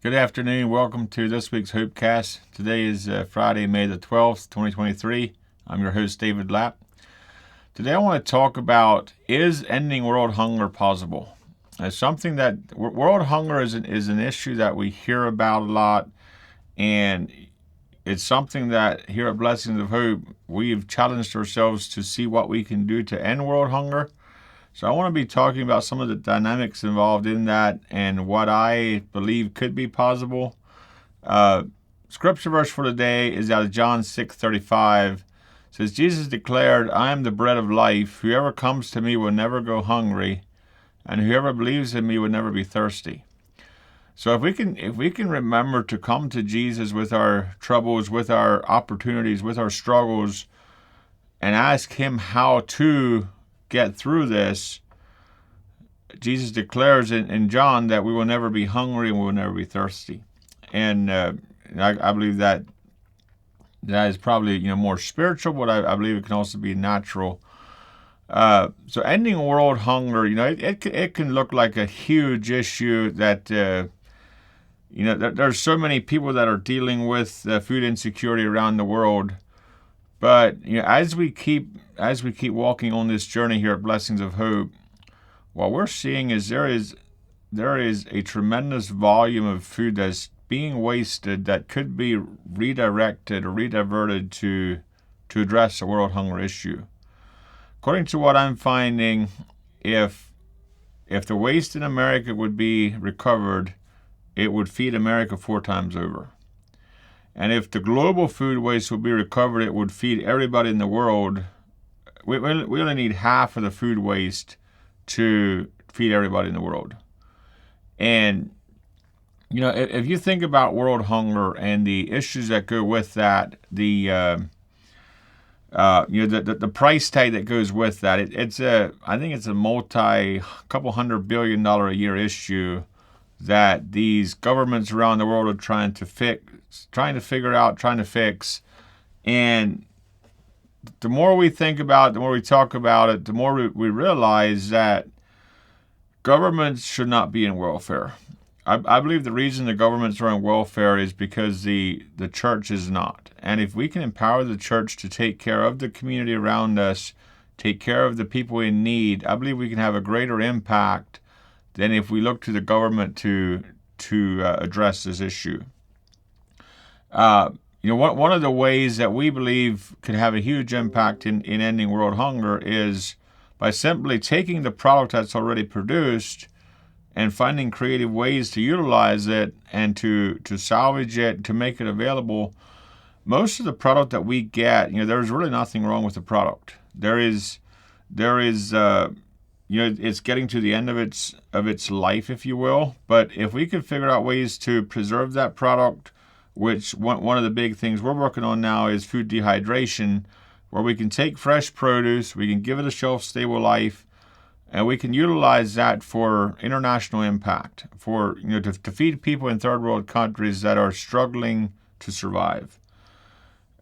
Good afternoon. Welcome to this week's Hopecast. Today is Friday, May the 12th, 2023. I'm your host, David Lapp. Today I want to talk about, is ending world hunger possible? It's something that world hunger is an issue that we hear about a lot, and it's something that here at Blessings of Hope, we've challenged ourselves to see what we can do to end world hunger. So I want to be talking about some of the dynamics involved in that and what I believe could be possible. Scripture verse for today is out of John 6:35. It says, Jesus declared, I am the bread of life. Whoever comes to me will never go hungry, and whoever believes in me will never be thirsty. So if we can remember to come to Jesus with our troubles, with our opportunities, with our struggles, and ask him how to get through this, Jesus declares in John that we will never be hungry and we will never be thirsty. And I believe that is probably more spiritual, but I believe it can also be natural. So ending world hunger, it can look like a huge issue that there's so many people that are dealing with food insecurity around the world. But as we keep walking on this journey here at Blessings of Hope, what we're seeing is there is a tremendous volume of food that's being wasted that could be redirected or rediverted to address the world hunger issue. According to what I'm finding, if the waste in America would be recovered, it would feed America 4 times over. And if the global food waste would be recovered, it would feed everybody in the world. We only need half of the food waste to feed everybody in the world. And, if you think about world hunger and the issues that go with that, the price tag that goes with that, I think it's a couple $100 billion a year issue that these governments around the world are trying to figure out, trying to fix. And the more we think about it, the more we talk about it, the more we realize that governments should not be in welfare. I believe the reason the governments are in welfare is because the church is not. And if we can empower the church to take care of the community around us, take care of the people in need, I believe we can have a greater impact than if we look to the government to address this issue. One of the ways that we believe could have a huge impact in ending world hunger is by simply taking the product that's already produced and finding creative ways to utilize it and to salvage it, to make it available. Most of the product that we get, there's really nothing wrong with the product. There is it's getting to the end of its life, if you will. But if we could figure out ways to preserve that product, which one of the big things we're working on now is food dehydration, where we can take fresh produce, we can give it a shelf-stable life, and we can utilize that for international impact, for to feed people in third world countries that are struggling to survive.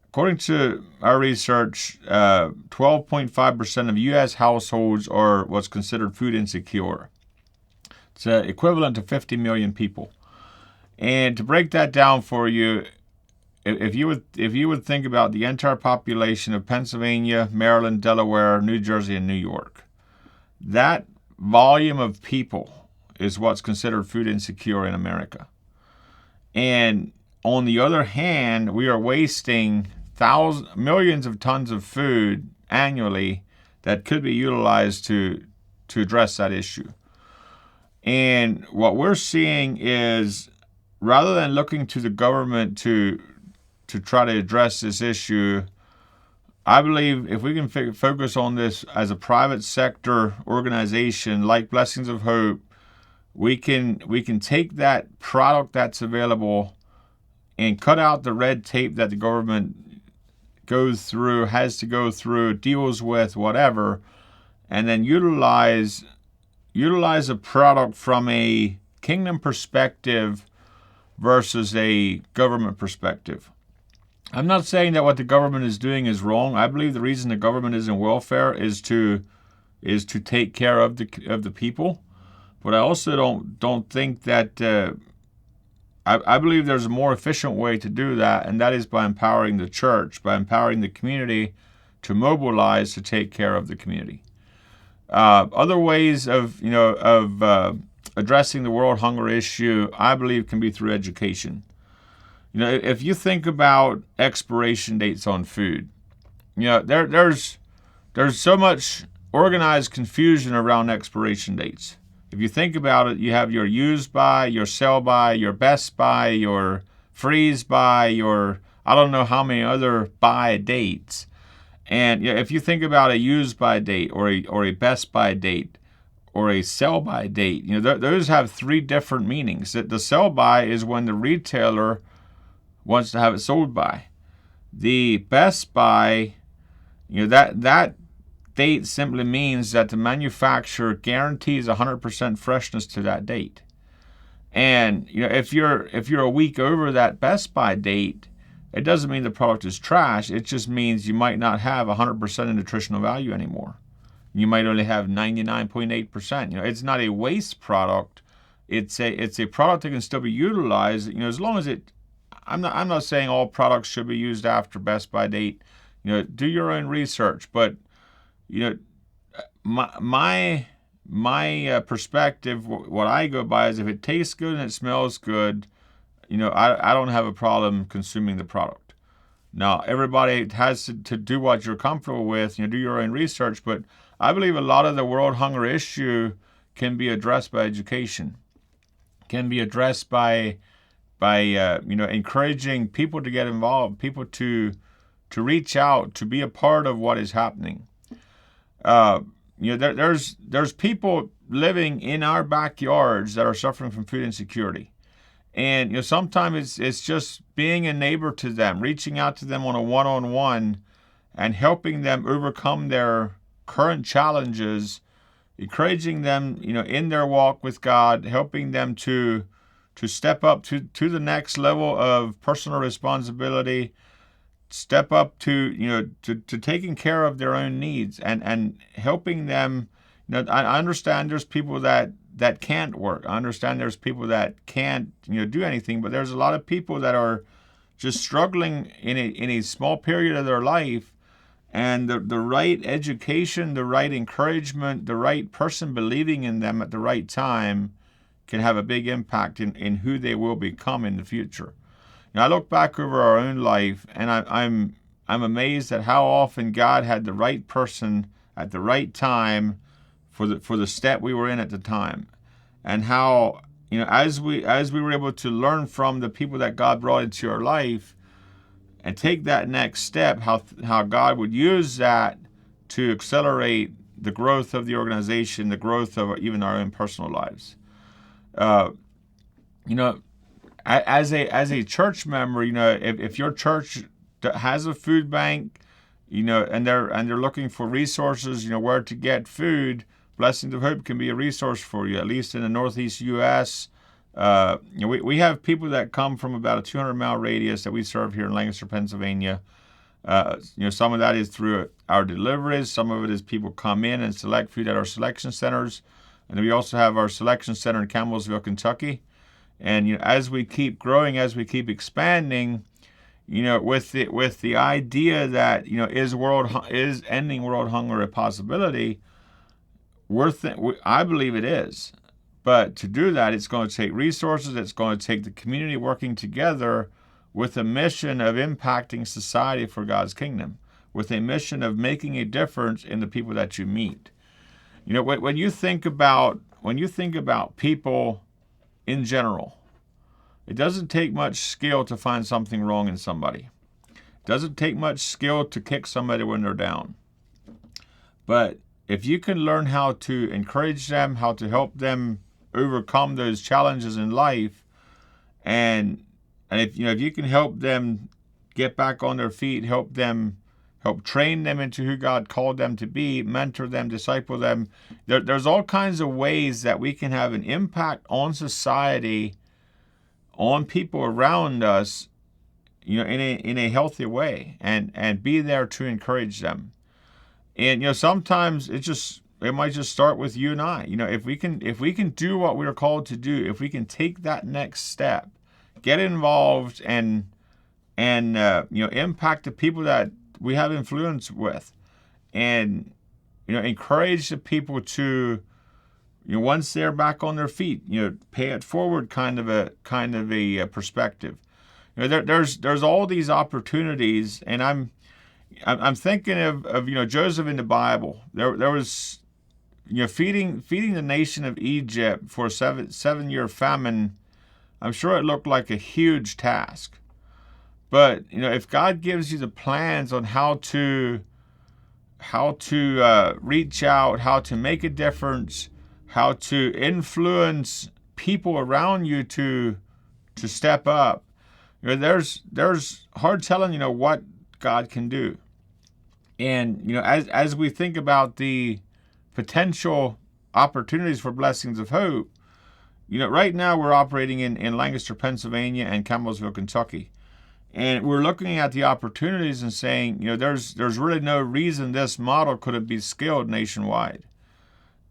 According to our research, 12.5% of U.S. households are what's considered food insecure. It's equivalent to 50 million people. And to break that down for you, if you would think about the entire population of Pennsylvania, Maryland, Delaware, New Jersey, and New York, that volume of people is what's considered food insecure in America. And on the other hand, we are wasting millions of tons of food annually that could be utilized to address that issue. And what we're seeing is, rather than looking to the government to try to address this issue, I believe if we can focus on this as a private sector organization like Blessings of Hope, we can take that product that's available and cut out the red tape that the government has to go through, deals with, whatever, and then utilize a product from a kingdom perspective versus a government perspective. I'm not saying that what the government is doing is wrong. I believe the reason the government is in welfare is to take care of the people. But I also don't think that I believe there's a more efficient way to do that, and that is by empowering the church, by empowering the community to mobilize to take care of the community. Other ways of addressing the world hunger issue, I believe, can be through education. If you think about expiration dates on food, there's so much organized confusion around expiration dates. If you think about it, you have your use by, your sell by, your best by, your freeze by, your I don't know how many other by dates. And if you think about a use by date or a best by date or a sell by date, those have three different meanings. The sell by is when the retailer wants to have it sold by. The best by, that date simply means that the manufacturer guarantees 100% freshness to that date. And if you're a week over that best by date, it doesn't mean the product is trash. It just means you might not have 100% of nutritional value anymore. You might only have 99.8%. It's not a waste product. It's a product that can still be utilized. As long as it. I'm not saying all products should be used after best by date. Do your own research. But my perspective, what I go by is if it tastes good and it smells good, I don't have a problem consuming the product. Now, everybody has to do what you're comfortable with, do your own research, but I believe a lot of the world hunger issue can be addressed by education, can be addressed by encouraging people to get involved, people to reach out, to be a part of what is happening. There's people living in our backyards that are suffering from food insecurity. And sometimes it's just being a neighbor to them, reaching out to them on a one-on-one and helping them overcome their current challenges, encouraging them, in their walk with God, helping them to step up to the next level of personal responsibility, step up to taking care of their own needs and helping them. I understand there's people that can't work. I understand there's people that can't do anything, but there's a lot of people that are just struggling in a small period of their life, and the right education, the right encouragement, the right person believing in them at the right time can have a big impact in who they will become in the future. I look back over our own life, and I'm amazed at how often God had the right person at the right time for the step we were in at the time, and how as we were able to learn from the people that God brought into our life and take that next step, how God would use that to accelerate the growth of the organization, the growth of even our own personal lives. As a church member, if your church has a food bank, and they're looking for resources, where to get food, Blessings of Hope can be a resource for you, at least in the Northeast U.S. We have people that come from about a 200-mile radius that we serve here in Lancaster, Pennsylvania. Some of that is through our deliveries. Some of it is people come in and select food at our selection centers. And then we also have our selection center in Campbellsville, Kentucky. And as we keep growing, as we keep expanding, with the idea that is ending world hunger a possibility, I believe it is. But to do that, it's going to take resources. It's going to take the community working together with a mission of impacting society for God's kingdom, with a mission of making a difference in the people that you meet. When you think about people in general, it doesn't take much skill to find something wrong in somebody. It doesn't take much skill to kick somebody when they're down. But if you can learn how to encourage them, how to help them overcome those challenges in life, and if you can help them get back on their feet, help train them into who God called them to be, mentor them, disciple them. There's all kinds of ways that we can have an impact on society, on people around us, in a healthy way, and be there to encourage them. And sometimes it might just start with you and I. If we can do what we're called to do, if we can take that next step, get involved and impact the people that we have influence with, and encourage the people to, once they're back on their feet, pay it forward kind of a perspective. There's all these opportunities, and I'm thinking of Joseph in the Bible. There was feeding the nation of Egypt for a seven-year famine. I'm sure it looked like a huge task. But if God gives you the plans on how to reach out, how to make a difference, how to influence people around you to step up, there's hard telling what God can do. And as we think about the potential opportunities for blessings of hope, right now we're operating in Lancaster, Pennsylvania, and Campbellsville, Kentucky. And we're looking at the opportunities and saying, there's really no reason this model couldn't be scaled nationwide.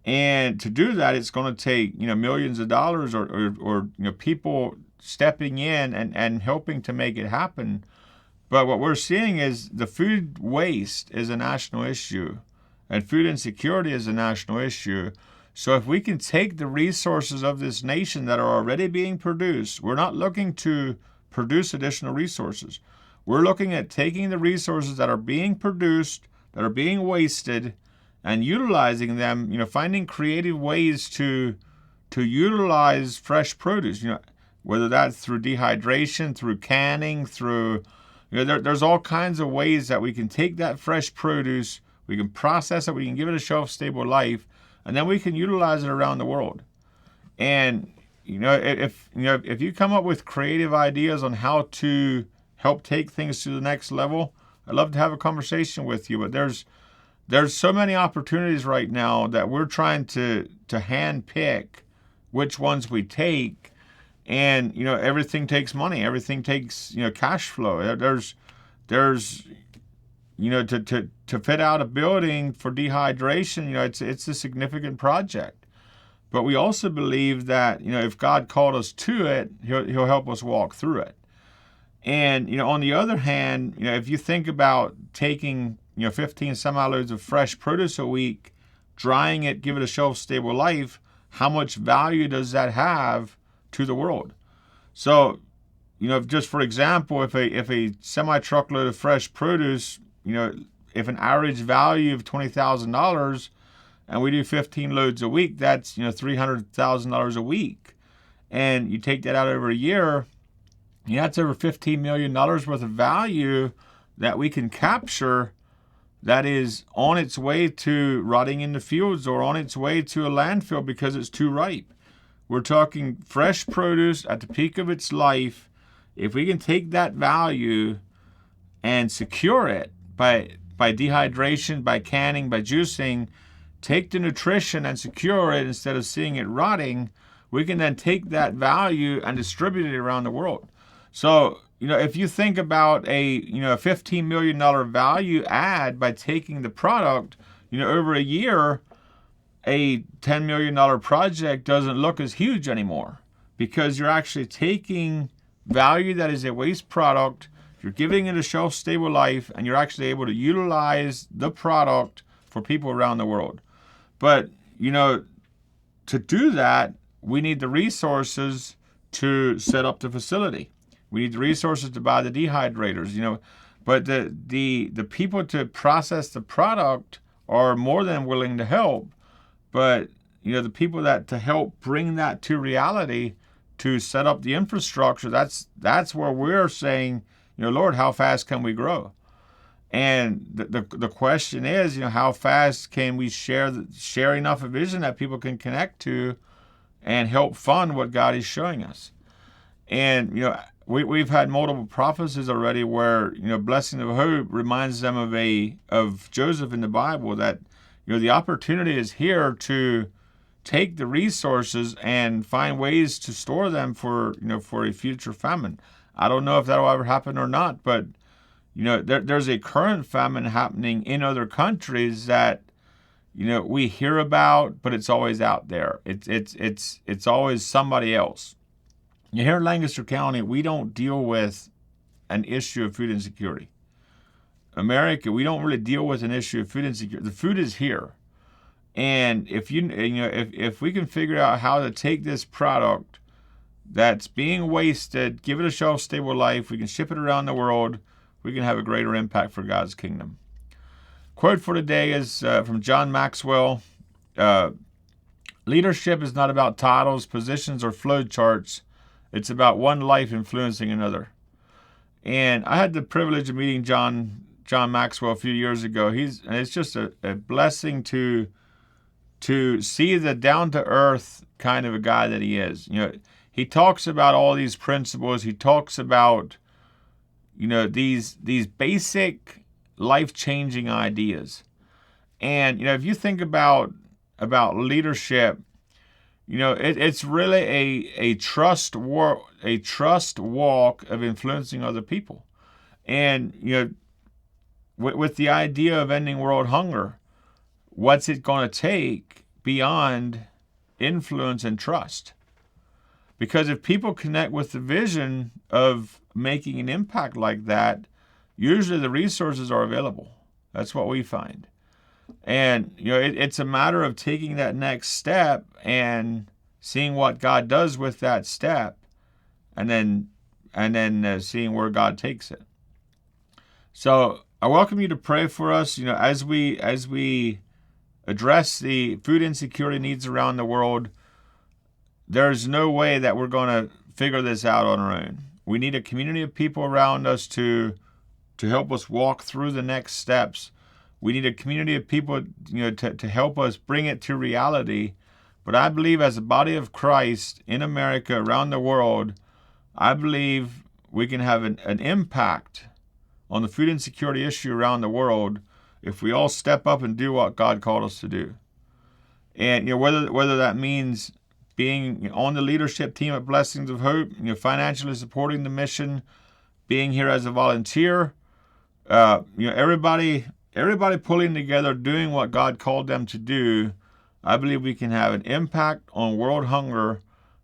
And to do that, it's going to take, millions of dollars or people stepping in and helping to make it happen. But what we're seeing is the food waste is a national issue, and food insecurity is a national issue. So if we can take the resources of this nation that are already being produced, we're not looking to produce additional resources. We're looking at taking the resources that are being produced, that are being wasted, and utilizing them, finding creative ways to utilize fresh produce, whether that's through dehydration, through canning, through, there's all kinds of ways that we can take that fresh produce, we can process it, we can give it a shelf-stable life, and then we can utilize it around the world. And if you come up with creative ideas on how to help take things to the next level, I'd love to have a conversation with you. But there's so many opportunities right now that we're trying to hand pick which ones we take. And everything takes money. Everything takes cash flow. There's to fit out a building for dehydration. It's a significant project. But we also believe that, if God called us to it, He'll help us walk through it. And, on the other hand, if you think about taking, 15 semi-loads of fresh produce a week, drying it, give it a shelf-stable life, how much value does that have to the world? So, just for example, if a semi-truckload of fresh produce, if an average value of $20,000, and we do 15 loads a week, that's $300,000 a week. And you take that out over a year, that's over $15 million worth of value that we can capture that is on its way to rotting in the fields or on its way to a landfill because it's too ripe. We're talking fresh produce at the peak of its life. If we can take that value and secure it by dehydration, by canning, by juicing, take the nutrition and secure it instead of seeing it rotting, we can then take that value and distribute it around the world. So, if you think about a $15 million value add by taking the product, over a year, a $10 million project doesn't look as huge anymore because you're actually taking value that is a waste product, you're giving it a shelf-stable life, and you're actually able to utilize the product for people around the world. But, to do that, we need the resources to set up the facility. We need the resources to buy the dehydrators, but the people to process the product are more than willing to help. But, the people that to help bring that to reality, to set up the infrastructure, that's where we're saying, Lord, how fast can we grow? And the question is, how fast can we share enough of vision that people can connect to and help fund what God is showing us? And, we've had multiple prophecies already where, blessing of hope reminds them of Joseph in the Bible that, the opportunity is here to take the resources and find ways to store them for a future famine. I don't know if that'll ever happen or not, but there's a current famine happening in other countries that we hear about, but it's always out there. It's always somebody else. Here in Lancaster County, we don't deal with an issue of food insecurity. America, we don't really deal with an issue of food insecurity. The food is here. And if if we can figure out how to take this product that's being wasted, give it a shelf-stable life, we can ship it around the world, we can have a greater impact for God's kingdom. Quote for today is from John Maxwell. Leadership is not about titles, positions, or flow charts. It's about one life influencing another. And I had the privilege of meeting John Maxwell a few years ago. And it's just a blessing to see the down-to-earth kind of a guy that he is. He talks about all these principles. He talks about, these basic life-changing ideas. And, if you think about leadership, it's really a trust walk of influencing other people. And, with the idea of ending world hunger, what's it going to take beyond influence and trust? Because if people connect with the vision of making an impact like that, usually the resources are available. That's what we find. And, it's a matter of taking that next step and seeing what God does with that step, and then seeing where God takes it. So I welcome you to pray for us, as we address the food insecurity needs around the world. There's no way that we're going to figure this out on our own. We need a community of people around us to help us walk through the next steps. We need a community of people, to help us bring it to reality. But I believe as a body of Christ in America, around the world, I believe we can have an impact on the food insecurity issue around the world if we all step up and do what God called us to do. And whether that means being on the leadership team at Blessings of Hope, financially supporting the mission, being here as a volunteer, everybody pulling together, doing what God called them to do, I believe we can have an impact on world hunger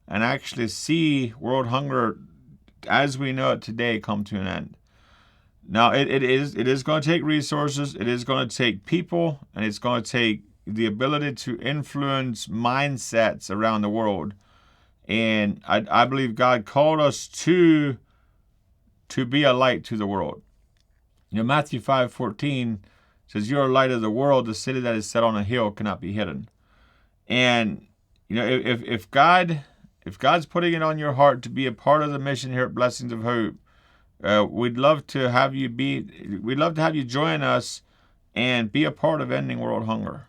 and actually see world hunger as we know it today come to an end. Now, it is going to take resources, it is going to take people, and it's going to take the ability to influence mindsets around the world. And I believe God called us to be a light to the world. Matthew 5:14 says, "You are light of the world. The city that is set on a hill cannot be hidden." And if God's putting it on your heart to be a part of the mission here at Blessings of Hope, we'd love to have you join us and be a part of ending world hunger.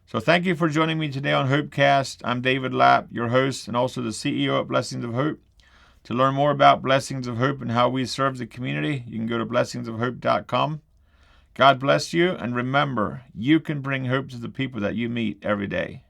So thank you for joining me today on Hopecast. I'm David Lapp, your host and also the CEO at Blessings of Hope. To learn more about Blessings of Hope and how we serve the community, you can go to blessingsofhope.com. God bless you, and remember, you can bring hope to the people that you meet every day.